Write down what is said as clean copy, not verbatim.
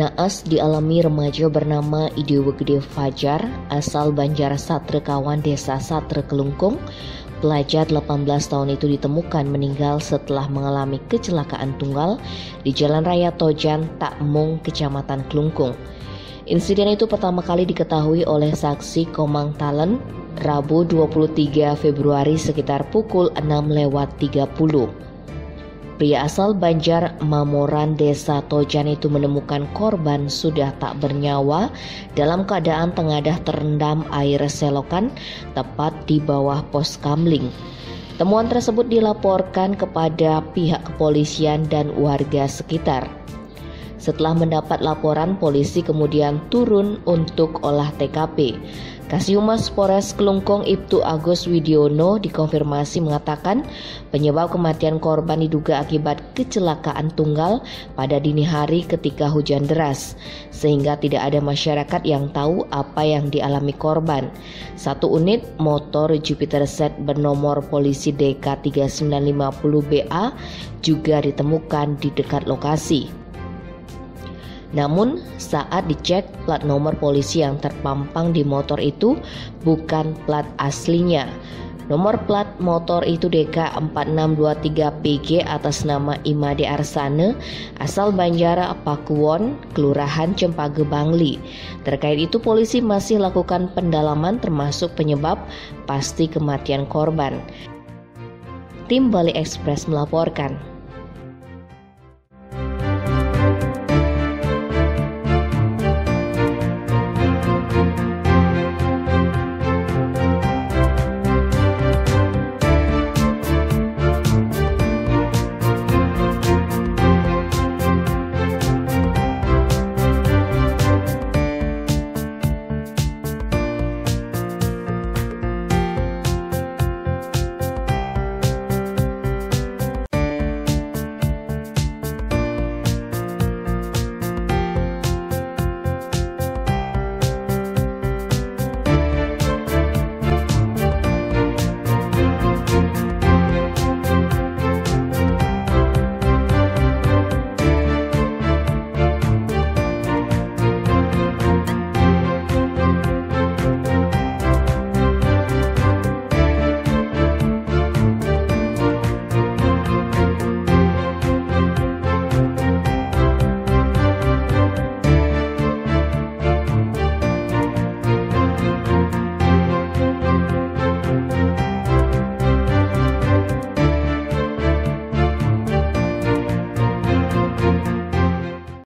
Naas dialami remaja bernama Idewegede Fajar, asal Banjar Satre Kawan, Desa Satre Kelungkung. Pelajar 18 tahun itu ditemukan meninggal setelah mengalami kecelakaan tunggal di Jalan Raya Tojan, Takmung, Kecamatan Kelungkung. Insiden itu pertama kali diketahui oleh saksi Komang Talen Rabu 23 Februari sekitar pukul 6:30. Pria asal Banjar Mamoran, Desa Tojan itu menemukan korban sudah tak bernyawa dalam keadaan tengadah terendam air selokan tepat di bawah pos kamling. Temuan tersebut dilaporkan kepada pihak kepolisian dan warga sekitar. Setelah mendapat laporan, polisi kemudian turun untuk olah TKP. Kasihumas Polres Kelungkung Ibtu Agus Widiono dikonfirmasi mengatakan penyebab kematian korban diduga akibat kecelakaan tunggal pada dini hari ketika hujan deras, sehingga tidak ada masyarakat yang tahu apa yang dialami korban. Satu unit motor Jupiter Z bernomor polisi DK 3950BA juga ditemukan di dekat lokasi. Namun saat dicek, plat nomor polisi yang terpampang di motor itu bukan plat aslinya. Nomor plat motor itu DK 4623PG atas nama Imade Arsane, asal Banjar Pakuwon, Kelurahan Cempage Bangli. Terkait itu polisi masih lakukan pendalaman termasuk penyebab pasti kematian korban. Tim Bali Express melaporkan.